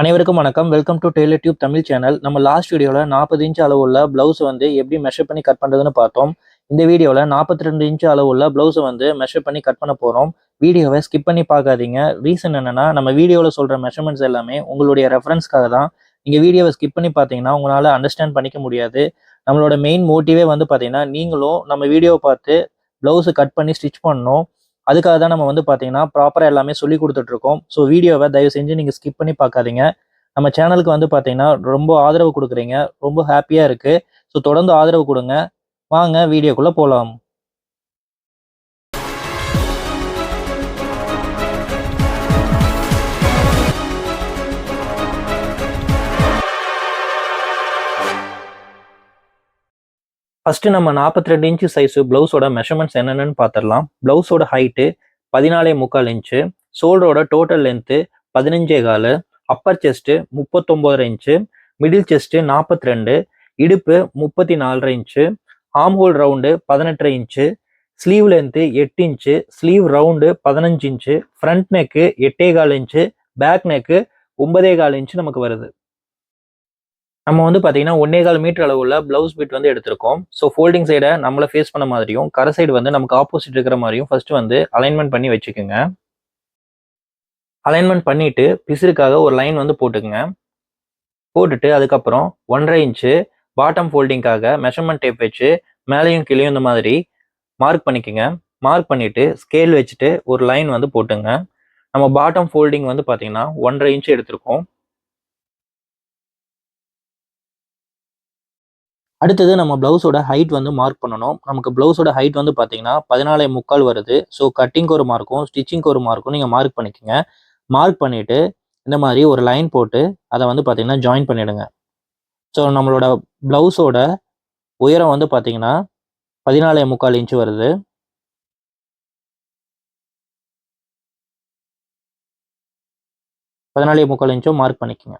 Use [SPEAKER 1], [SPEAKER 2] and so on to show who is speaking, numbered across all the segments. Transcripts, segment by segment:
[SPEAKER 1] அனைவருக்கும் வணக்கம். Welcome to TailorTubeTamil channel. நம்ம லாஸ்ட் வீடியோவில் 40 இன்ச் அளவுள்ள ப்ளவுஸ் வந்து எப்படி மெஷர் பண்ணி கட் பண்ணுறதுன்னு பார்த்தோம். இந்த வீடியோவில் 42 இன்ச் அளவுள்ள ப்ளவுஸை வந்து மெஷர் பண்ணி கட் பண்ண போகிறோம். வீடியோவை ஸ்கிப் பண்ணி பார்க்காதீங்க. ரீசன் என்னென்னா, நம்ம வீடியோவில் சொல்கிற மெஷர்மெண்ட்ஸ் எல்லாமே உங்களுடைய ரெஃபரன்ஸ்க்காக தான். நீங்கள் வீடியோவை ஸ்கிப் பண்ணி பார்த்தீங்கன்னா உங்களால் அண்டர்ஸ்டாண்ட் பண்ணிக்க முடியாது. நம்மளோட மெயின் மோட்டிவே வந்து பார்த்தீங்கன்னா, நீங்களும் நம்ம வீடியோவை பார்த்து ப்ளவுஸை கட் பண்ணி ஸ்டிச் பண்ணணும். அதுக்காக தான் நம்ம வந்து பார்த்தீங்கன்னா ப்ராப்பராக எல்லாமே சொல்லி கொடுத்துட்ருக்கோம். ஸோ வீடியோவை தயவு செஞ்சு நீங்கள் ஸ்கிப் பண்ணி பார்க்காதீங்க. நம்ம சேனலுக்கு வந்து பார்த்தீங்கன்னா ரொம்ப ஆதரவு கொடுக்குறீங்க. ரொம்ப ஹாப்பியாக இருக்குது. ஸோ தொடர்ந்து ஆதரவு கொடுங்க. வாங்க வீடியோக்குள்ளே போகலாம். ஃபஸ்ட்டு நம்ம 42 இன்ச்சு சைஸு ப்ளவுஸோட மெஷர்மெண்ட்ஸ் என்னென்னு பார்த்துடலாம். ப்ளவுஸோட ஹைட்டு 14.25 இன்ச்சு, ஷோல்டரோட total length 15.25, upper chest 39.5 inch, middle chest 42, இடுப்பு 34.5 inch, arm hole round 18 inch, sleeve length 8 inch, sleeve round 15 inch, front neck 8.25 inch, back neck 9.25 inch நமக்கு வருது. நம்ம வந்து பார்த்தீங்கன்னா 1.25 மீட்டர் அளவுள்ள ப்ளவுஸ் பிட் வந்து எடுத்திருக்கோம். ஸோ ஃபோல்டிங் சைடை நம்மளை ஃபேஸ் பண்ண மாதிரியும், கரை சைடு வந்து நமக்கு ஆப்போசிட் இருக்கிற மாதிரியும் ஃபர்ஸ்ட் வந்து அலைன்மெண்ட் பண்ணி வச்சுக்கோங்க. அலைன்மெண்ட் பண்ணிட்டு பிசுறுக்காக ஒரு லைன் வந்து போட்டுக்குங்க. போட்டுட்டு அதுக்கப்புறம் 1.5 இன்ச்சு பாட்டம் ஃபோல்டிங்காக மெஷர்மெண்ட் டேப் வச்சு மேலேயும் கீழேயும் இந்த மாதிரி மார்க் பண்ணிக்கோங்க. மார்க் பண்ணிட்டு ஸ்கேல் வச்சுட்டு ஒரு லைன் வந்து போட்டுங்க. நம்ம பாட்டம் ஃபோல்டிங் வந்து பார்த்தீங்கன்னா 1.5 இன்ச்சு எடுத்திருக்கோம். அடுத்தது நம்ம ப்ளவுஸோட ஹைட் வந்து மார்க் பண்ணணும். நமக்கு ப்ளவுஸோட ஹைட் வந்து பார்த்தீங்கன்னா 14.25 வருது. ஸோ கட்டிங்க்கு ஒரு மார்க்கும் ஸ்டிச்சிங்க்கு ஒரு மார்க்கும் நீங்கள் மார்க் பண்ணிக்கோங்க. மார்க் பண்ணிவிட்டு இந்த மாதிரி ஒரு லைன் போட்டு அதை வந்து பார்த்தீங்கன்னா ஜாயின் பண்ணிவிடுங்க. ஸோ நம்மளோட ப்ளவுஸோட உயரம் வந்து பார்த்தீங்கன்னா 14.25 இன்ச்சு வருது. இன்ச்சும் மார்க் பண்ணிக்கோங்க.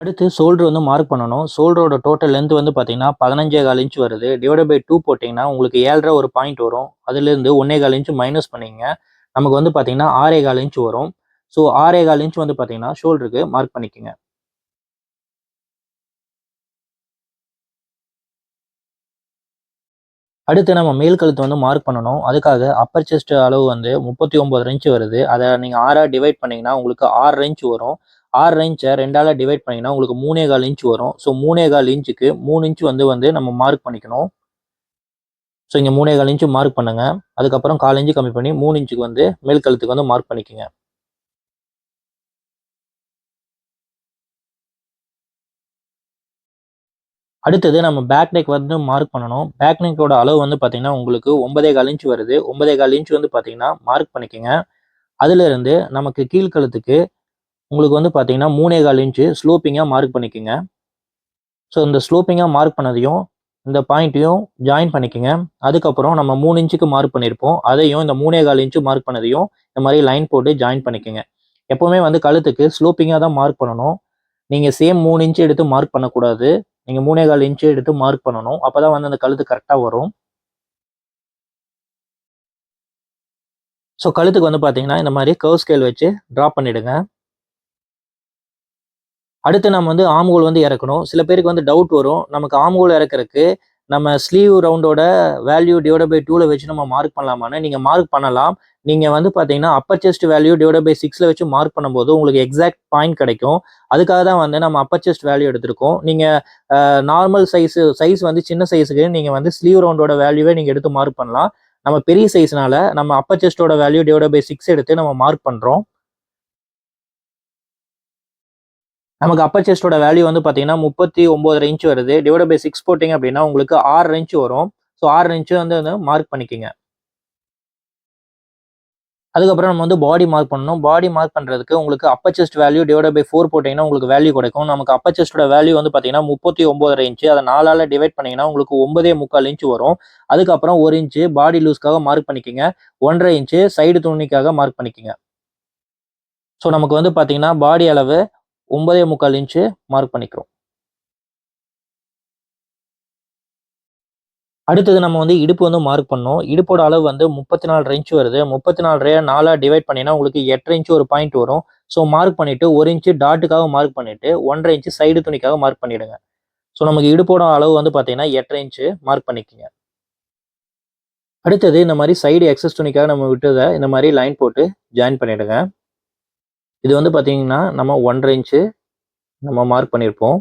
[SPEAKER 1] அடுத்து ஷோல்டர் வந்து மார்க் பண்ணணும். ஷோல்டரோட டோட்டல் லென்த் வந்து பார்த்தீங்கன்னா 15.25 இன்ச் வருது. டிவைட் பை 2 போட்டிங்கன்னா உங்களுக்கு 7.5 ஒரு பாயிண்ட் வரும். அதுலேருந்து 1.25 இன்ச்சு மைனஸ் பண்ணிங்க. நமக்கு வந்து பார்த்தீங்கன்னா 6.25 இன்ச் வரும். ஸோ 6.25 இன்ச் வந்து பார்த்தீங்கன்னா ஷோல்டருக்கு மார்க் பண்ணிக்கோங்க. அடுத்து நம்ம மேல் கழுத்து வந்து மார்க் பண்ணணும். அதுக்காக அப்பர் செஸ்ட் அளவு வந்து 39 இன்ச் வருது. அதை நீங்கள் 6ஆக டிவைட் பண்ணிங்கன்னா உங்களுக்கு 6 இன்ச் வரும். 6 இன்ச்சை 2ஆல் டிவைட் பண்ணிங்கன்னா உங்களுக்கு 3.25 இன்ச் வரும். ஸோ 3.25 இன்ச்சுக்கு 3 இன்ச் வந்து நம்ம மார்க் பண்ணிக்கணும். ஸோ இங்கே 3.25 இன்ச்சு மார்க் பண்ணுங்க. அதுக்கப்புறம் 1/4 இன்ச்சு கம்மி பண்ணி 3 இன்ச்சுக்கு வந்து மேல் கழுத்துக்கு வந்து மார்க் பண்ணிக்கோங்க. அடுத்தது நம்ம பேக் நெக் வந்து மார்க் பண்ணணும். பேக் நெக்கோட அளவு வந்து பார்த்தீங்கன்னா உங்களுக்கு 9.25 இன்ச் வருது. 9.25 இன்ச் வந்து பார்த்தீங்கன்னா மார்க் பண்ணிக்கோங்க. அதுலேருந்து நமக்கு கீழ்கழுத்துக்கு உங்களுக்கு வந்து பார்த்தீங்கன்னா 3.25 இன்ச்சு ஸ்லோப்பிங்காக மார்க் பண்ணிக்கோங்க. ஸோ இந்த ஸ்லோப்பிங்காக மார்க் பண்ணதையும் இந்த பாயிண்ட்டையும் ஜாயின் பண்ணிக்கோங்க. அதுக்கப்புறம் நம்ம 3 இன்ச்சுக்கு மார்க் பண்ணியிருப்போம். அதையும் இந்த 3.25 இன்ச்சு மார்க் பண்ணதையும் இந்த மாதிரி லைன் போட்டு ஜாயின் பண்ணிக்கோங்க. எப்போவுமே வந்து கழுத்துக்கு ஸ்லோப்பிங்காக தான் மார்க் பண்ணணும். நீங்கள் சேம் 3 இன்ச்சு எடுத்து மார்க் பண்ணக்கூடாது. நீங்கள் 3.25 இன்ச்சு எடுத்து மார்க் பண்ணணும். அப்போ தான் வந்து அந்த கழுத்து கரெக்டாக வரும். ஸோ கழுத்துக்கு வந்து பார்த்தீங்கன்னா இந்த மாதிரி கர்வ் ஸ்கேல் வச்சு ட்ரா பண்ணிவிடுங்க. அடுத்து நம்ம வந்து ஆர்ம் ஹோல் வந்து இறக்கணும். சில பேருக்கு வந்து டவுட் வரும். நமக்கு ஆர்ம் ஹோல் இறக்குறதுக்கு நம்ம ஸ்லீவ் ரவுண்டோட வேல்யூ டிவைட் பை 2ல வச்சு நம்ம மார்க் பண்ணலாமான்னு. நீங்கள் மார்க் பண்ணலாம். நீங்கள் வந்து பார்த்தீங்கன்னா upper chest value divide by 6ல வச்சு மார்க் பண்ணும்போது உங்களுக்கு எக்ஸாக்ட் பாயிண்ட் கிடைக்கும். அதுக்காக தான் வந்து நம்ம அப்பர் செஸ்ட் வேல்யூ எடுத்திருக்கோம். நீங்கள் நார்மல் சைஸ் வந்து சின்ன சைஸுக்கு நீங்கள் வந்து ஸ்லீவ் ரவுண்டோட வேல்யூவே நீங்கள் எடுத்து மார்க் பண்ணலாம். நம்ம பெரிய சைஸ்னால நம்ம அப்பர் செஸ்டோட வேல்யூ டிவைட் பை 6 எடுத்து நம்ம மார்க் பண்ணுறோம். நமக்கு அப்பர் செஸ்டோட வேல்யூ வந்து பார்த்தீங்கன்னா 39.5 இன்ச் வருது. டிவைட் பை 6 போட்டிங்க அப்படின்னா உங்களுக்கு 6 இன்ச் வரும். ஸோ 6 இன்ச்சு வந்து மார்க் பண்ணிக்கோங்க. அதுக்கப்புறம் நம்ம வந்து பாடி மார்க் பண்ணணும். பாடி மார்க் பண்ணுறதுக்கு உங்களுக்கு upper chest value divide by 4 போட்டிங்கன்னா உங்களுக்கு வேல்யூ கிடைக்கும். நமக்கு அப்பர் செஸ்டோட வேல்யூ வந்து பார்த்தீங்கன்னா 39.5 இன்ச்சு. அதை 4ஆல் டிவைட் பண்ணிங்கன்னா உங்களுக்கு 9.25 இன்ச்சு வரும். அதுக்கப்புறம் 1 இன்ச்சு பாடி லூஸ்க்காக மார்க் பண்ணிக்கோங்க. 1.5 இன்ச்சு சைடு துணிக்காக மார்க் பண்ணிக்கோங்க. ஸோ நமக்கு வந்து பார்த்தீங்கன்னா பாடி அளவு 9.25 இன்ச்சு மார்க் பண்ணிக்கிறோம். அடுத்தது நம்ம வந்து இடுப்பு வந்து மார்க் பண்ணோம். இடுப்போட அளவு வந்து 34 இன்ச் வருது. 34 4ஆ டிவைட் பண்ணீங்கன்னா உங்களுக்கு 8 இன்ச் ஒரு பாயிண்ட் வரும். ஸோ மார்க் பண்ணிட்டு 1 இன்ச் டாட்டுக்காக மார்க் பண்ணிட்டு 1.5 இன்ச் சைடு துணிக்காக மார்க் பண்ணிடுங்க. ஸோ நமக்கு இடுப்போட அளவு வந்து பார்த்தீங்கன்னா 8 இன்ச் மார்க் பண்ணிக்கங்க. அடுத்தது இந்த மாதிரி சைடு எக்ஸஸ் துணிக்காக நம்ம விட்டதை இந்த மாதிரி லைன் போட்டு ஜாயின் பண்ணிடுங்க. இது வந்து பார்த்தீங்கன்னா நம்ம 1.5 இன்ச் நம்ம மார்க் பண்ணியிருப்போம்.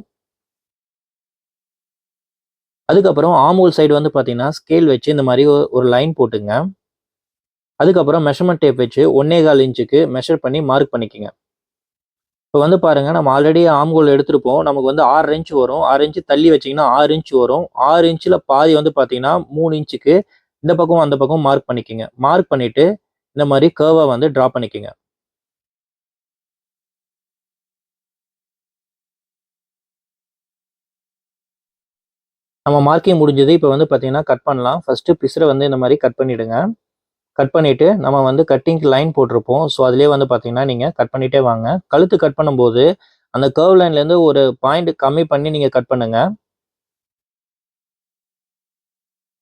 [SPEAKER 1] அதுக்கப்புறம் ஆர்ம்ஹோல் சைடு வந்து பார்த்தீங்கன்னா ஸ்கேல் வச்சு இந்த மாதிரி ஒரு லைன் போட்டுங்க. அதுக்கப்புறம் மெஷர்மென்ட் டேப் வச்சு 1.25 இன்ச்சுக்கு மெஷர் பண்ணி மார்க் பண்ணிக்கங்க. இப்போ வந்து பாருங்க நம்ம ஆல்ரெடி ஆர்ம்ஹோல் எடுத்திருப்போம். நமக்கு வந்து 6 இன்ச் வரும். 6 இன்ச் தள்ளி வச்சீங்கன்னா 6 இன்ச் வரும். 6 இன்ச்ல பாதி வந்து பார்த்தீங்கன்னா 3 இன்ச்சுக்கு இந்த பக்கம் அந்த பக்கம் மார்க் பண்ணிக்கங்க. மார்க் பண்ணிட்டு இந்த மாதிரி கர்வா வந்து டிரா பண்ணிக்கங்க. நம்ம மார்க்கிங் முடிஞ்சது. இப்போ வந்து பார்த்தீங்கன்னா கட் பண்ணலாம். ஃபர்ஸ்ட் பிசுரை வந்து இந்த மாதிரி கட் பண்ணிடுங்க. கட் பண்ணிட்டு நம்ம வந்து கட்டிங்க்கு லைன் போட்டிருப்போம். ஸோ அதுலேயே வந்து பார்த்தீங்கன்னா நீங்க கட் பண்ணிட்டே வாங்க. கழுத்து கட் பண்ணும்போது அந்த கர்வ் லைன்லேருந்து ஒரு பாயிண்ட் கம்மி பண்ணி நீங்க கட் பண்ணுங்க.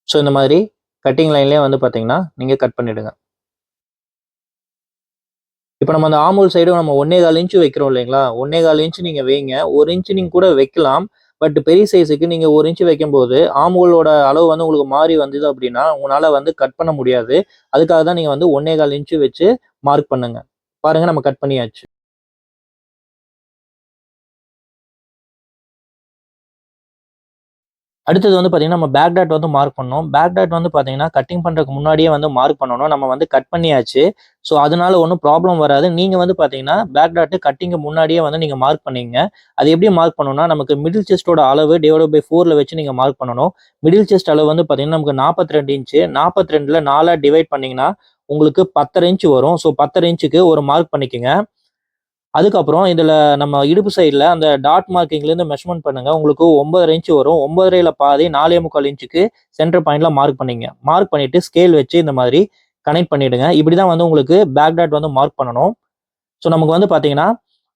[SPEAKER 1] ஸோ இந்த மாதிரி கட்டிங் லைன்லேயே வந்து பார்த்தீங்கன்னா நீங்க கட் பண்ணிடுங்க. இப்போ நம்ம அந்த ஆர்ம்ஹோல் சைடு நம்ம 1.25 இன்ச் வைக்கிறோம் இல்லைங்களா? 1.25 இன்ச் நீங்க வைங்க. 1 இன்ச் நீங்க கூட வைக்கலாம். பட் பெரிய சைஸுக்கு நீங்க 1 இன்ச் வைக்கும்போது ஆர்ம்ஹோலோட அளவு வந்து உங்களுக்கு மாறி வந்தது அப்படின்னா, உங்களால வந்து கட் பண்ண முடியாது. அதுக்காக தான் நீங்க வந்து 1.25 இன்ச் வச்சு மார்க் பண்ணுங்க. பாருங்க நம்ம கட் பண்ணியாச்சு. அடுத்தது வந்து பார்த்தீங்கன்னா, நம்ம பேக் டாட் வந்து மார்க் பண்ணணும். பேக் டாட் வந்து பார்த்தீங்கன்னா, கட்டிங் பண்றதுக்கு முன்னாடியே வந்து மார்க் பண்ணணும். நம்ம வந்து கட் பண்ணியாச்சு. ஸோ, அதனால ஒண்ணும் ப்ராப்ளம் வராது. நீங்க வந்து பார்த்தீங்கன்னா, பேக் டாட் கட்டிங்க்கு முன்னாடியே வந்து நீங்க மார்க் பண்ணீங்க. அது எப்படி மார்க் பண்ணணும்னா, நமக்கு மிடில் செஸ்ட்டோட அளவு டிவைடட் பை 4ல வச்சு நீங்க மார்க் பண்ணணும். மிடில் செஸ்ட் அளவு வந்து பார்த்தீங்கன்னா, நமக்கு 42 இன்ச். 42ல 4ஆ டிவைட் பண்ணீங்கன்னா, உங்களுக்கு 10.5 இன்ச் வரும். ஸோ, 10.5 இன்ச்சுக்கு ஒரு மார்க் பண்ணிக்கங்க. அதுக்கப்புறம் இதுல நம்ம இடுப்பு சைடுல அந்த டாட் மார்க்கிங்ல இருந்து மெஷர்மென்ட் பண்ணுங்க. உங்களுக்கு 9.5 இன்ச் வரும். 9.5ல பாதி 4.25 இன்ச்சுக்கு சென்டர் பாயிண்ட்ல மார்க் பண்ணீங்க. மார்க் பண்ணிட்டு ஸ்கேல் வச்சு இந்த மாதிரி கனெக்ட் பண்ணிடுங்க. இப்படிதான் வந்து உங்களுக்கு பேக் டாட் வந்து மார்க் பண்ணணும். ஸோ நமக்கு வந்து பாத்தீங்கன்னா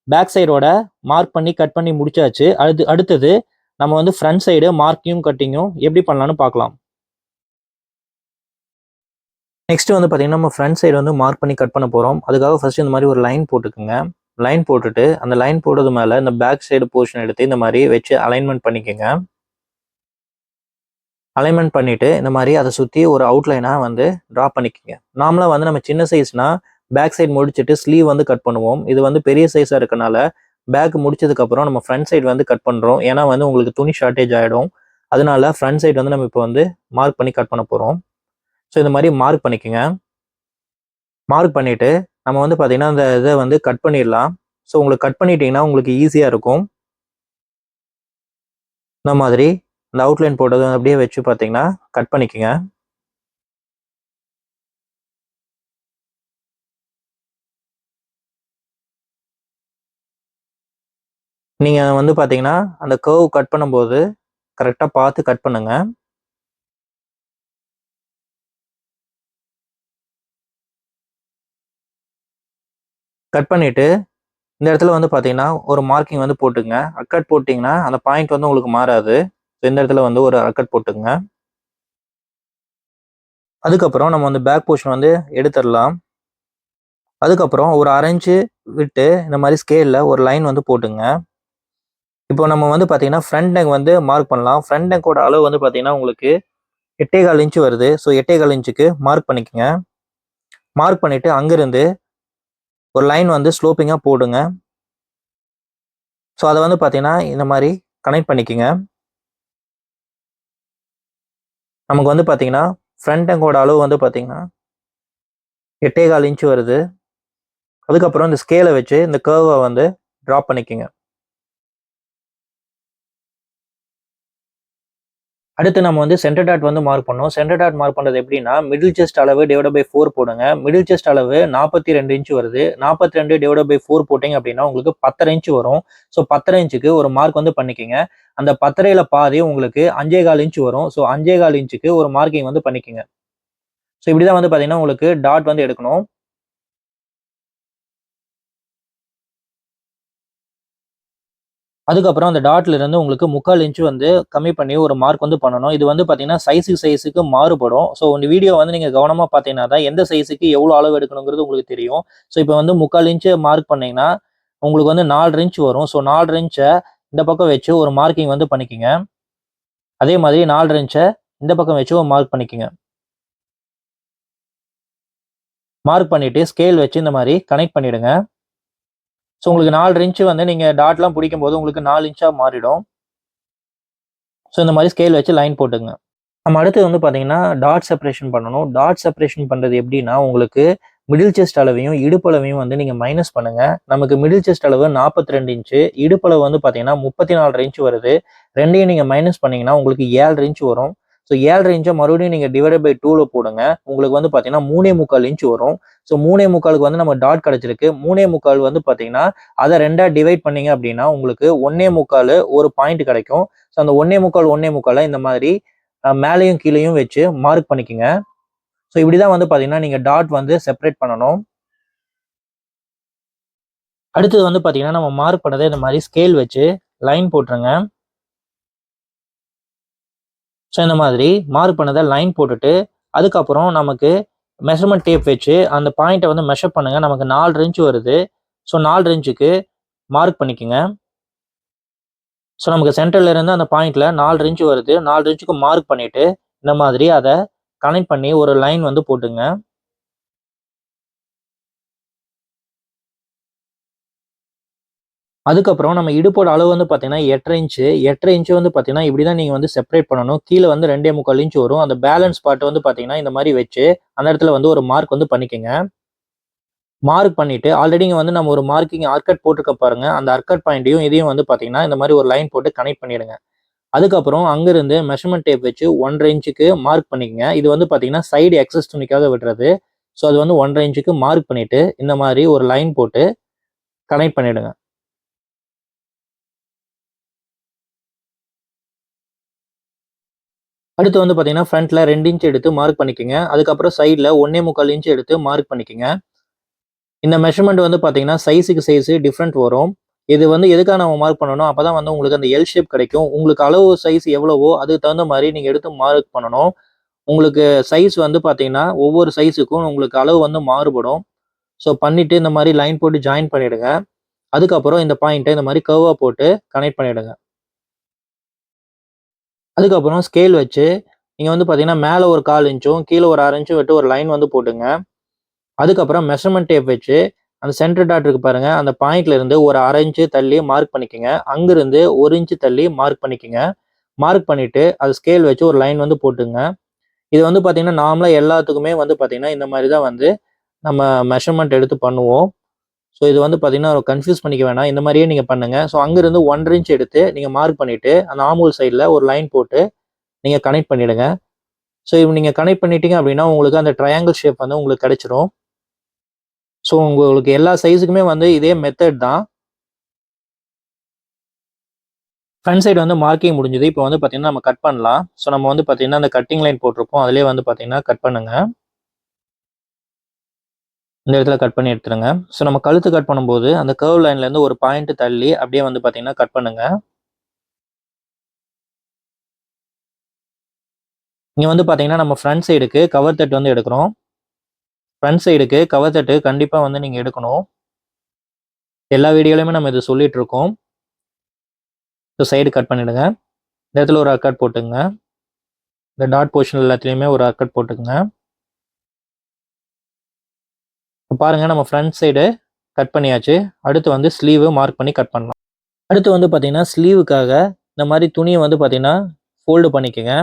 [SPEAKER 1] பேக் சைடோட மார்க் பண்ணி கட் பண்ணி முடிச்சாச்சு. அடுத்தது நம்ம வந்து ஃப்ரண்ட் சைடு மார்க்கியும் கட்டிங்கும் எப்படி பண்ணலாம்னு பார்க்கலாம். நெக்ஸ்ட் வந்து பாத்தீங்கன்னா நம்ம ஃப்ரண்ட் சைடு வந்து மார்க் பண்ணி கட் பண்ண போறோம். அதுக்காக ஃபர்ஸ்ட் இந்த மாதிரி ஒரு லைன் போட்டுக்குங்க. லைன் போட்டுட்டு அந்த லைன் போடுறது மேல இந்த பேக் சைடு போர்ஷன் எடுத்து இந்த மாதிரி வச்சு அலைன்மெண்ட் பண்ணிக்கங்க. அலைன்மெண்ட் பண்ணிட்டு இந்த மாதிரி அதை சுத்தி ஒரு அவுட்லைனா வந்து டிரா பண்ணிக்கங்க. நார்மலா வந்து நம்ம சின்ன சைஸ்னா பேக் சைடு முடிச்சுட்டு ஸ்லீவ் வந்து கட் பண்ணுவோம். இது வந்து பெரிய சைஸா இருக்கனால பேக் முடிச்சதுக்கு அப்புறம் நம்ம ஃப்ரண்ட் சைடு வந்து கட் பண்றோம். ஏன்னா வந்து உங்களுக்கு துணி ஷார்ட்டேஜ் ஆயிடும். அதனால ஃப்ரண்ட் சைடு வந்து நம்ம இப்போ வந்து மார்க் பண்ணி கட் பண்ண போறோம். ஸோ இந்த மாதிரி மார்க் பண்ணிக்கங்க. மார்க் பண்ணிட்டு நம்ம வந்து பாத்தீங்கன்னா அந்த இதை வந்து கட் பண்ணிடலாம். ஸோ உங்களுக்கு கட் பண்ணிட்டீங்கன்னா உங்களுக்கு ஈஸியா இருக்கும். இந்த மாதிரி இந்த அவுட்லைன் போட்டது அப்படியே வச்சு பாத்தீங்கன்னா கட் பண்ணிக்கங்க. நீங்க வந்து பாத்தீங்கன்னா அந்த கர்வ் கட் பண்ணும்போது கரெக்டா பார்த்து கட் பண்ணுங்க. கட் பண்ணிட்டு இந்த இடத்துல வந்து பாத்தீங்கன்னா ஒரு மார்க்கிங் வந்து போட்டுங்க. அக்கட் போட்டீங்கன்னா அந்த பாயிண்ட் வந்து உங்களுக்கு மாறாது. இந்த இடத்துல வந்து ஒரு அக்கட் போட்டுங்க. அதுக்கப்புறம் நம்ம வந்து பேக் போர்ஷன் வந்து எடுத்துடலாம். அதுக்கப்புறம் ஒரு 1/2 இன்ச் விட்டு இந்த மாதிரி ஸ்கேல்ல ஒரு லைன் வந்து போட்டுங்க. இப்போ நம்ம வந்து பாத்தீங்கன்னா ஃப்ரண்ட் நெக் வந்து மார்க் பண்ணலாம். ஃப்ரண்ட் நெக்கோட அளவு வந்து பாத்தீங்கன்னா உங்களுக்கு 8.25 இன்ச் வருது. ஸோ 8.25 இன்ச்சுக்கு மார்க் பண்ணிக்கங்க. மார்க் பண்ணிட்டு அங்கிருந்து ஒரு லைன் வந்து ஸ்லோப்பிங்கா போடுங்க. ஸோ அதை வந்து பாத்தீங்கன்னா இந்த மாதிரி கனெக்ட் பண்ணிக்கங்க. நமக்கு வந்து பாத்தீங்கன்னா ஃப்ரண்ட் நெக்கோட அளவு வந்து பாத்தீங்கன்னா 8.25 இன்ச் வருது. அதுக்கப்புறம் இந்த ஸ்கேலை வச்சு இந்த கர்வை வந்து டிரா பண்ணிக்கங்க. அடுத்து நம்ம வந்து சென்டர் டாட் வந்து மார்க் பண்ணோம். சென்டர் டாட் மார்க் பண்றது எப்படின்னா மிடில் செஸ்ட் அளவு டிவைட் பை 4 போடுங்க. மிடில் செஸ்ட் அளவு 42 இன்ச் வருது. 42 டிவைட் பை 4 போட்டீங்க அப்படின்னா உங்களுக்கு 10.5 இன்ச் வரும். ஸோ 10.5 இன்ச்சுக்கு ஒரு மார்க் வந்து பண்ணிக்கங்க. அந்த 10.5ல பாதி உங்களுக்கு 5.25 இன்ச் வரும். ஸோ 5.25 இன்ச்சுக்கு ஒரு மார்க்கிங் வந்து பண்ணிக்கங்க. ஸோ இப்படிதான் வந்து பாத்தீங்கன்னா உங்களுக்கு டாட் வந்து எடுக்கணும். அதுக்கப்புறம் அந்த டாட்ல இருந்து உங்களுக்கு 3/4 இன்ச் வந்து கம்மி பண்ணி ஒரு மார்க் வந்து பண்ணணும். இது வந்து பார்த்தீங்கன்னா, சைஸுக்கு மாறுபடும். ஸோ இந்த வீடியோ வந்து நீங்க கவனமா பார்த்தீங்கன்னா தான் எந்த சைஸுக்கு எவ்வளோ அளவு எடுக்கணுங்கிறது உங்களுக்கு தெரியும். ஸோ இப்போ வந்து 3/4 இன்ச் மார்க் பண்ணீங்கன்னா, உங்களுக்கு வந்து 4 இன்ச் வரும். ஸோ 4 இன்ச்ச இந்த பக்கம் வச்சு ஒரு மார்க்கிங் வந்து பண்ணிக்கங்க. அதே மாதிரி 4 இன்ச்ச இந்த பக்கம் வச்சு ஒரு மார்க் பண்ணிக்கங்க. மார்க் பண்ணிட்டு ஸ்கேல் வச்சு இந்த மாரி கனெக்ட் பண்ணிடுங்க. ஸோ உங்களுக்கு 4 இன்ச் வந்து நீங்க டாட்லாம் பிடிக்கும்போது உங்களுக்கு 4 இன்ச்சா மாறிடும். ஸோ இந்த மாரி ஸ்கேல் வச்சு லைன் போட்டுங்க. நம்ம அடுத்து வந்து பார்த்தீங்கன்னா, டாட் செப்பரேஷன் பண்ணணும். டாட் செப்பரேஷன் பண்றது எப்படின்னா, உங்களுக்கு மிடில் செஸ்ட் அளவையும், இடுப்பளவையும் வந்து நீங்க மைனஸ் பண்ணுங்க. நமக்கு மிடில் செஸ்ட் அளவு 42 இன்ச்சு, இடுப்பளவு வந்து பார்த்தீங்கன்னா 34 இன்ச் வருது. 2யும் நீங்க மைனஸ் பண்ணீங்கன்னா, உங்களுக்கு 7 இன்ச் வரும். ஸோ 7 இன்ச்ச மறுபடியும் நீங்க டிவைடட் பை 2ல போடுங்க. உங்களுக்கு வந்து பார்த்தீங்கன்னா 3/4 இன்ச் வரும். ஸோ 3/4க்கு வந்து நம்ம டாட் கிடைச்சிருக்கு. 3/4 வந்து பார்த்தீங்கன்னா, அத 2ஆ டிவைட் பண்ணீங்க அப்படின்னா, உங்களுக்கு 1/4 ஒரு பாயிண்ட் கிடைக்கும். ஸோ அந்த 1/4 இந்த மாதிரி மேலேயும் கீழேயும் வச்சு மார்க் பண்ணிக்கங்க. ஸோ இப்படிதான் வந்து பார்த்தீங்கன்னா, நீங்க டாட் வந்து செப்பரேட் பண்ணணும். அடுத்தது வந்து பார்த்தீங்கன்னா, நம்ம மார்க் பண்ணத இந்த மாரி ஸ்கேல் வச்சு லைன் போட்டுருங்க. ஸோ இந்த மாதிரி மார்க் பண்ணத லைன் போட்டுட்டு, அதுக்கப்புறம் நமக்கு மெஷர்மென்ட் டேப் வச்சு அந்த பாயிண்ட்ட வந்து மெஷர் பண்ணுங்க. நமக்கு 4 இன்ச் வருது. ஸோ 4 இன்ச்சுக்கு மார்க் பண்ணிக்கங்க. ஸோ நமக்கு சென்டர்ல இருந்து அந்த பாயிண்ட்ல 4 இன்ச் வருது. 4 இன்ச்சுக்கு மார்க் பண்ணிட்டு, இந்த மாதிரி அத கனெக்ட் பண்ணி ஒரு லைன் வந்து போட்டுங்க. அதுக்கப்புறம் நம்ம இடுப்போட அளவு வந்து பார்த்தீங்கன்னா 8 1/2 இன்ச்சு. 8 1/2 இன்ச் வந்து பார்த்தீங்கன்னா, இப்படி தான் நீங்க வந்து செப்பரேட் பண்ணணும். கீழ வந்து 2/4 இன்ச் வரும். அந்த பேலன்ஸ் பார்ட் வந்து பார்த்தீங்கன்னா, இந்த மாரி வச்சு, அந்த இடத்துல வந்து ஒரு மார்க் வந்து பண்ணிக்கங்க. மார்க் பண்ணிட்டு, ஆல்ரெடி இங்க வந்து நம்ம ஒரு மார்க்கிங் ஆர்கட் போட்டுருக்க பாருங்க. அந்த ஆர்கட் பாயிண்ட்டையும் இதையும் வந்து பார்த்தீங்கன்னா, இந்த மாரி ஒரு லைன் போட்டு கனெக்ட் பண்ணிடுங்க. அதுக்கப்புறம் அங்கிருந்து மெஷர்மென்ட் டேப் வச்சு 1 1/2 இன்ச்சுக்கு மார்க் பண்ணிக்கங்க. இது வந்து பார்த்தீங்கன்னா, சைடு எக்ஸஸ் துணிக்காக விடுறது. ஸோ அது வந்து 1 1/2 இன்ச்சுக்கு மார்க் பண்ணிட்டு, இந்த மாரி ஒரு லைன் போட்டு கனெக்ட் பண்ணிடுங்க. அடுத்து வந்து பார்த்தீங்கன்னா, ஃப்ரண்ட்ல 2 இன்ச் எடுத்து மார்க் பண்ணிக்கங்க. அதுக்கப்புறம் சைட்ல 1/4 இன்ச் எடுத்து மார்க் பண்ணிக்கங்க. இந்த மெஷர்மென்ட் வந்து பார்த்தீங்கன்னா, சைஸுக்கு டிஃபரெண்ட் வரும். இது வந்து எதுக்காக நம்ம மார்க் பண்ணணும்? அப்பதான் வந்து உங்களுக்கு அந்த எல் ஷேப் கிடைக்கும். உங்களுக்கு அளவு சைஸ் எவ்வளவோ அதுக்கு தகுந்த மாரி நீங்க எடுத்து மார்க் பண்ணணும். உங்களுக்கு சைஸ் வந்து பார்த்தீங்கன்னா, ஒவ்வொரு சைஸுக்கும் உங்களுக்கு அளவு வந்து மாறுபடும். ஸோ பண்ணிட்டு இந்த மாரி லைன் போட்டு ஜாயின் பண்ணிடுங்க. அதுக்கப்புறம் இந்த பாயிண்ட்ட இந்த மாரி கர்வா போட்டு கனெக்ட் பண்ணிடுங்க. அதுக்கப்புறம் ஸ்கேல் வச்சு நீங்க வந்து பார்த்தீங்கன்னா, மேல ஒரு 1/4 இன்ச்சும், கீழ ஒரு 1/2 இன்ச்சும் விட்டு ஒரு லைன் வந்து போட்டுங்க. அதுக்கப்புறம் மெஷர்மென்ட் டேப் வச்சு அந்த சென்டர் டாட் இருக்கு பாருங்க, அந்த பாயிண்ட்ல இருந்து ஒரு 1/2 இன்ச் தள்ளி மார்க் பண்ணிக்கங்க. அங்கிருந்து 1 இன்ச் தள்ளி மார்க் பண்ணிக்கங்க. மார்க் பண்ணிட்டு அது ஸ்கேல் வச்சு ஒரு லைன் வந்து போட்டுங்க. இது வந்து பார்த்தீங்கன்னா, நார்மலா எல்லாத்துக்குமே வந்து பார்த்தீங்கன்னா, இந்த மாரி தான் வந்து நம்ம மெஷர்மென்ட் எடுத்து பண்ணுவோம். ஸோ இது வந்து பார்த்தீங்கன்னா, கன்ஃப்யூஸ் பண்ணிக்க வேணாம். இந்த மாரியே நீங்க பண்ணுங்க. ஸோ அங்கிருந்து 1 1/2 இன்ச் எடுத்து நீங்க மார்க் பண்ணிட்டு, அந்த ஆர்ம்ஹோல் சைடுல ஒரு லைன் போட்டு நீங்க கனெக்ட் பண்ணிடுங்க. ஸோ இப்ப நீங்க கனெக்ட் பண்ணிட்டீங்க அப்படின்னா, உங்களுக்கு அந்த ட்ரையாங்கிள் ஷேப் வந்து உங்களுக்கு கிடைச்சிரும். ஸோ உங்களுக்கு எல்லா சைஸுக்குமே வந்து இதே மெத்தட் தான். ஃப்ரண்ட் சைடு வந்து மார்க்கிங் முடிஞ்சது. இப்போ வந்து பார்த்தீங்கன்னா, நம்ம கட் பண்ணலாம். ஸோ நம்ம வந்து பார்த்தீங்கன்னா, அந்த கட்டிங் லைன் போட்டிருப்போம். அதிலேயே வந்து பார்த்தீங்கன்னா, கட் பண்ணுங்க. இந்த இடத்துல கட் பண்ணி எடுத்துருங்க. ஸோ நம்ம கழுத்து கட் பண்ணும்போது, அந்த கர்வ் லைன்லேருந்து ஒரு பாயிண்ட் தள்ளி அப்படியே வந்து பார்த்தீங்கன்னா, கட் பண்ணுங்க. இங்க வந்து பார்த்தீங்கன்னா, நம்ம ஃப்ரண்ட் சைடுக்கு கவர் தட்டு வந்து எடுக்கிறோம். ஃப்ரண்ட் சைடுக்கு கவர் தட்டு கண்டிப்பா வந்து நீங்க எடுக்கணும். எல்லா வீடியோலயுமே நம்ம இத சொல்லிட்டு இருக்கோம். ஸோ சைடு கட் பண்ணிடுங்க. இந்த இடத்துல ஒரு அர்க் கட் போட்டுக்கங்க. இந்த டாட் போர்ஷன் எல்லாத்துலயுமே ஒரு அர்க் கட் போட்டுக்கங்க. இப்ப பாருங்க நம்ம ஃப்ரண்ட் சைடு கட் பண்ணியாச்சு. அடுத்து வந்து ஸ்லீவ் மார்க் பண்ணி கட் பண்ணலாம். அடுத்து வந்து பார்த்தீங்கன்னா, ஸ்லீவுக்காக இந்த மாரி துணிய வந்து பார்த்தீங்கன்னா, ஃபோல்டு பண்ணிக்கங்க.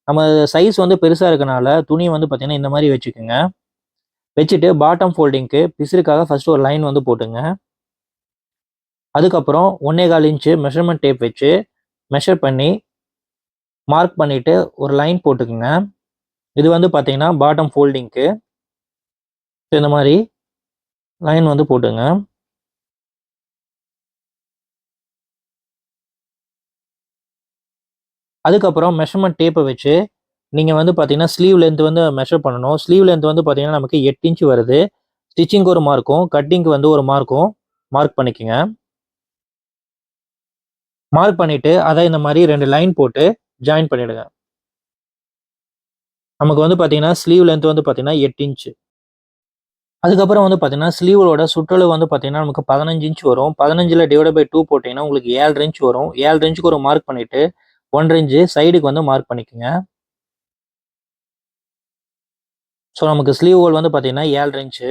[SPEAKER 1] நம்ம சைஸ் வந்து பெருசா இருக்கனால, துணிய வந்து பார்த்தீங்கன்னா, இந்த மாரி வச்சுக்கங்க. வச்சுட்டு பாட்டம் ஃபோல்டிங்க்கு பிசுறுக்காக ஃபர்ஸ்ட் ஒரு லைன் வந்து போட்டுங்க. அதுக்கப்புறம் 1 1/4 இன்ச் மெஷர்மென்ட் டேப் வச்சு மெஷர் பண்ணி மார்க் பண்ணிட்டு ஒரு லைன் போட்டுக்குங்க. இது வந்து பார்த்தீங்கன்னா, பாட்டம் ஃபோல்டிங்க்கு. இந்த மாரி லைன் வந்து போட்டுங்க. அதுக்கப்புறம் மெஷர்மென்ட் டேப்ப வச்சு நீங்க வந்து பார்த்தீங்கன்னா, ஸ்லீவ் லென்த் வந்து மெஷர் பண்ணணும். ஸ்லீவ் லென்த் வந்து பார்த்தீங்கன்னா, நமக்கு 8 இன்ச் வருது. ஸ்டிச்சிங்க்கு ஒரு மார்க்கும், கட்டிங்க்கு வந்து ஒரு மார்க்கும் மார்க் பண்ணிக்கங்க. மார்க் பண்ணிட்டு அதை இந்த மாதிரி 2 லைன் போட்டு ஜாயின் பண்ணிடுங்க. நமக்கு வந்து பார்த்தீங்கன்னா ஸ்லீவ் லென்த் வந்து பார்த்தீங்கன்னா 8 இன்ச். அதுக்கப்புறம் வந்து பார்த்தீங்கன்னா ஸ்லீவோட சுற்றளவு வந்து பார்த்தீங்கன்னா நமக்கு 15 இன்ச் வரும். 15ல டிவைட் பை 2 போட்டீங்கன்னா உங்களுக்கு 7 இன்ச் வரும். 7 இன்ச்சுக்கு ஒரு மார்க் பண்ணிட்டு 1 இன்ச் சைடுக்கு வந்து மார்க் பண்ணிக்கோங்க. ஸோ நமக்கு ஸ்லீவ் ஹோல் வந்து பார்த்தீங்கன்னா 7 இன்ச்சு.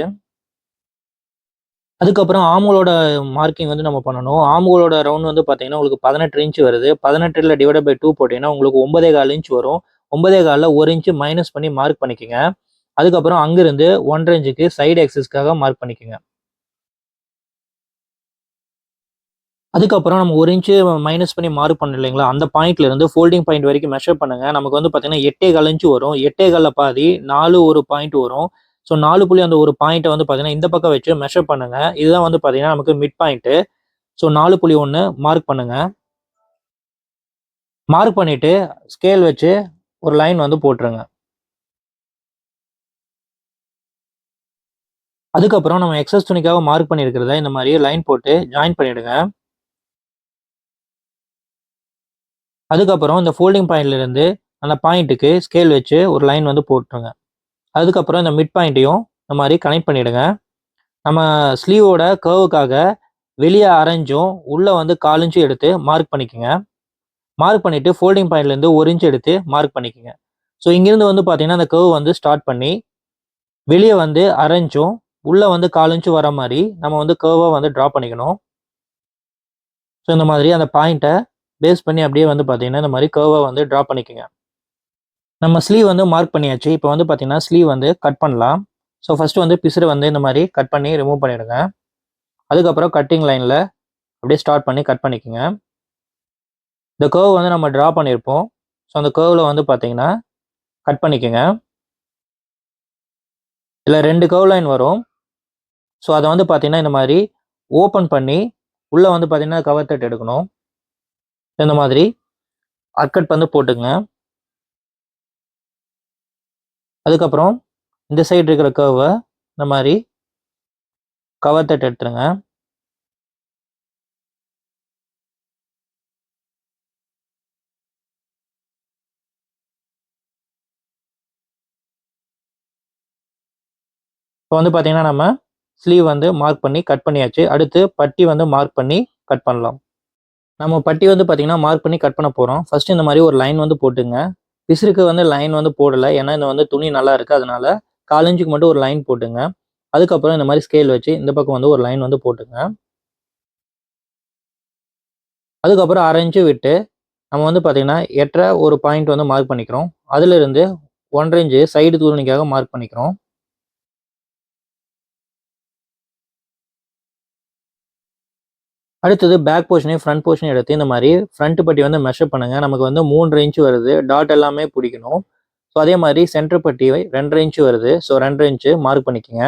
[SPEAKER 1] அதுக்கப்புறம் ஆம்களோட மார்க்கிங் வந்து நம்ம பண்ணணும். ஆம்களோட ரவுண்ட் வந்து பார்த்தீங்கன்னா உங்களுக்கு 18 இன்ச் வருது. 18ல டிவைட் பை 2 போட்டீங்கன்னா உங்களுக்கு 9.25 இன்ச் வரும். 9.25ல 1 இன்ச் மைனஸ் பண்ணி மார்க் பண்ணிக்கோங்க. அதுக்கப்புறம் அங்கிருந்து 1 இன்ச்சுக்கு சைடு எக்ஸஸ்க்காக மார்க் பண்ணிக்கோங்க. அதுக்கப்புறம் நம்ம 1 இன்ச் மைனஸ் பண்ணி மார்க் பண்ணோம் இல்லைங்களா, அந்த பாயிண்ட்ல இருந்து ஃபோல்டிங் பாயிண்ட் வரைக்கும் மெஷர் பண்ணுங்க. நமக்கு வந்து பார்த்தீங்கன்னா 8.25 இன்ச் வரும். 8.25ல பாதி 4 ஒரு பாயிண்ட் வரும். ஸோ 4 புள்ளி அந்த ஒரு பாயிண்ட்டை வந்து பார்த்தீங்கன்னா இந்த பக்கம் வச்சு மெஷர் பண்ணுங்க. இதுதான் வந்து பார்த்தீங்கன்னா நமக்கு மிட் பாயிண்ட். ஸோ 4.1 மார்க் பண்ணுங்க. மார்க் பண்ணிட்டு ஸ்கேல் வச்சு ஒரு லைன் வந்து போட்டுருங்க. அதுக்கப்புறம் நம்ம எக்ஸஸ் துணிக்காக மார்க் பண்ணியிருக்கிறத இந்த மாதிரி லைன் போட்டு ஜாயின் பண்ணிடுங்க. அதுக்கப்புறம் இந்த ஃபோல்டிங் பாயிண்ட்ல இருந்து அந்த பாயிண்ட்டுக்கு ஸ்கேல் வச்சு ஒரு லைன் வந்து போட்டுருங்க. அதுக்கப்புறம் இந்த மிட் பாயிண்ட்டையும் இந்த மாதிரி கனெக்ட் பண்ணிடுங்க. நம்ம ஸ்லீவோட கர்வுக்காக வெளியே அரைஞ்சும் உள்ள வந்து 4 இன்ச்சு எடுத்து மார்க் பண்ணிக்கோங்க. மார்க் பண்ணிட்டு ஃபோல்டிங் பாயிண்ட்ல இருந்து 1 இன்ச் எடுத்து மார்க் பண்ணிக்கோங்க. ஸோ இங்கிருந்து வந்து பார்த்தீங்கன்னா அந்த கர்வ் வந்து ஸ்டார்ட் பண்ணி வெளியே வந்து அரைஞ்சும் உள்ள வந்து 4 இன்ச்சு வர மாதிரி நம்ம வந்து கர்வை வந்து ட்ரா பண்ணிக்கணும். ஸோ இந்த மாதிரி அந்த பாயிண்ட்டை பேஸ் பண்ணி அப்படியே வந்து பார்த்தீங்கன்னா இந்த மாதிரி கர்வை வந்து ட்ரா பண்ணிக்கோங்க. நம்ம ஸ்லீவ் வந்து மார்க் பண்ணியாச்சு. இப்போ வந்து பார்த்தீங்கன்னா ஸ்லீவ் வந்து கட் பண்ணலாம். ஸோ ஃபர்ஸ்ட் வந்து பிசுறு வந்து இந்த மாதிரி கட் பண்ணி ரிமூவ் பண்ணிடுங்க. அதுக்கப்புறம் கட்டிங் லைனில் அப்படியே ஸ்டார்ட் பண்ணி கட் பண்ணிக்கோங்க. இந்த கர்வ் வந்து நம்ம ட்ரா பண்ணியிருப்போம். ஸோ அந்த கர்வில் வந்து பார்த்தீங்கன்னா கட் பண்ணிக்கோங்க. இதில் 2 கர்வ் லைன் வரும். ஸோ அதை வந்து பார்த்தீங்கன்னா இந்த மாதிரி ஓப்பன் பண்ணி உள்ளே வந்து பார்த்தீங்கன்னா கவர் தட் எடுக்கணும். இந்த மாதிரி அர்கட் வந்து போட்டுங்க. அதுக்கப்புறம் இந்த சைடு இருக்கிற கர்வை இந்த மாதிரி கவர் தட் எடுத்துருங்க. இப்போ வந்து பார்த்தீங்கன்னா நம்ம ஸ்லீவ் வந்து மார்க் பண்ணி கட் பண்ணியாச்சு. அடுத்து பட்டி வந்து மார்க் பண்ணி கட் பண்ணலாம். நம்ம பட்டி வந்து பார்த்தீங்கன்னா மார்க் பண்ணி கட் பண்ண போகிறோம். ஃபர்ஸ்ட் இந்த மாதிரி ஒரு லைன் வந்து போட்டுங்க. பிசுருக்கு வந்து லைன் வந்து போடலை, ஏன்னா இந்த வந்து துணி நல்லா இருக்குது, அதனால 4 இன்ச்சுக்கு மட்டும் ஒரு லைன் போட்டுங்க. அதுக்கப்புறம் இந்த மாதிரி ஸ்கேல் வச்சு இந்த பக்கம் வந்து ஒரு லைன் வந்து போட்டுங்க. அதுக்கப்புறம் 1/2 இன்ச்சு விட்டு நம்ம வந்து பார்த்தீங்கன்னா எட்டரை ஒரு பாயிண்ட் வந்து மார்க் பண்ணிக்கிறோம். அதிலிருந்து 1.5 இன்ச்சு சைடு துணிக்காக மார்க் பண்ணிக்கிறோம். அடுத்தது பேக் போர்ஷனையும் ஃப்ரண்ட் போர்ஷனையும் எடுத்து இந்த மாதிரி ஃப்ரண்ட் பட்டி வந்து மெஷர் பண்ணுங்க. நமக்கு வந்து 3 இன்ச் வருது. டாட் எல்லாமே பிடிக்கணும். ஸோ அதே மாதிரி சென்டர் பட்டி 2.5 இன்ச் வருது. ஸோ 2.5 இன்ச்சு மார்க் பண்ணிக்கோங்க.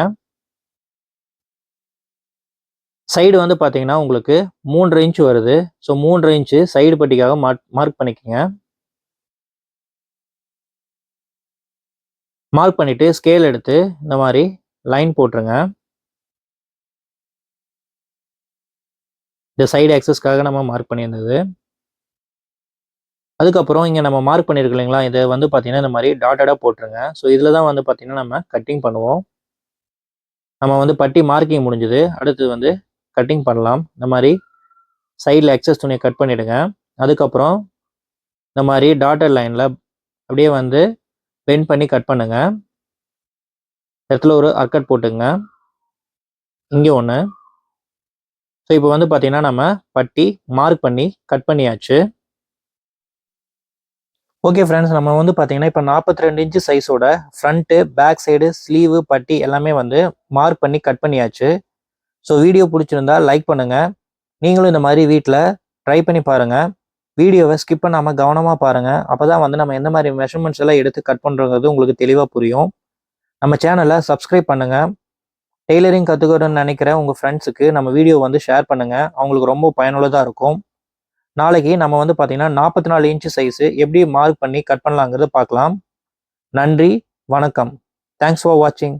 [SPEAKER 1] சைடு வந்து பார்த்தீங்கன்னா உங்களுக்கு 3 இன்ச் வருது. ஸோ 3 இன்ச்சு சைடு பட்டிக்காக மார்க் பண்ணிக்கோங்க. மார்க் பண்ணிட்டு ஸ்கேல் எடுத்து இந்த மாதிரி லைன் போட்டுருங்க. இந்த சைடு ஆக்சஸ்க்காக நம்ம மார்க் பண்ணியிருந்தது. அதுக்கப்புறம் இங்கே நம்ம மார்க் பண்ணியிருக்கு இல்லைங்களா, இதை வந்து பார்த்தீங்கன்னா இந்த மாதிரி டாட்டடாக போட்டுருங்க. ஸோ இதில் தான் வந்து பார்த்தீங்கன்னா நம்ம கட்டிங் பண்ணுவோம். நம்ம வந்து பட்டி மார்க்கிங் முடிஞ்சுது. அடுத்து வந்து கட்டிங் பண்ணலாம். இந்த மாதிரி சைடில் எக்ஸஸ் துணியை கட் பண்ணிவிடுங்க. அதுக்கப்புறம் இந்த மாதிரி டாட்டட் லைனில் அப்படியே வந்து பெண்ட் பண்ணி கட் பண்ணுங்க. இடத்துல ஒரு அர்கட் போட்டுங்க. இங்கே ஒன்று. ஸோ இப்போ வந்து பார்த்தீங்கன்னா நம்ம பட்டி மார்க் பண்ணி கட் பண்ணியாச்சு. ஓகே ஃப்ரெண்ட்ஸ், நம்ம வந்து பார்த்தீங்கன்னா இப்போ 42 இன்ச்சு சைஸோட ஃப்ரண்ட்டு, பேக் சைடு, ஸ்லீவு, பட்டி எல்லாமே வந்து மார்க் பண்ணி கட் பண்ணியாச்சு. ஸோ வீடியோ பிடிச்சிருந்தா லைக் பண்ணுங்கள். நீங்களும் இந்த மாதிரி வீட்டில் ட்ரை பண்ணி பாருங்கள். வீடியோவை ஸ்கிப் பண்ணாமல் கவனமாக பாருங்கள். அப்போ தான் வந்து நம்ம எந்த மாதிரி மெஷர்மெண்ட்ஸ் எல்லாம் எடுத்து கட் பண்ணுறோங்கிறது உங்களுக்கு தெளிவாக புரியும். நம்ம சேனலை சப்ஸ்கிரைப் பண்ணுங்கள். டெய்லரிங் கற்றுக்கணும்னு நினைக்கிற உங்கள் ஃப்ரெண்ட்ஸுக்கு நம்ம வீடியோ வந்து ஷேர் பண்ணுங்கள். அவங்களுக்கு ரொம்ப பயனுள்ளதாக இருக்கும். நாளைக்கு நம்ம வந்து பார்த்தீங்கன்னா 44 இன்ச்சு சைஸு எப்படி மார்க் பண்ணி கட் பண்ணலாங்கிறத பார்க்கலாம். நன்றி, வணக்கம். தேங்க்ஸ் ஃபார் வாட்சிங்.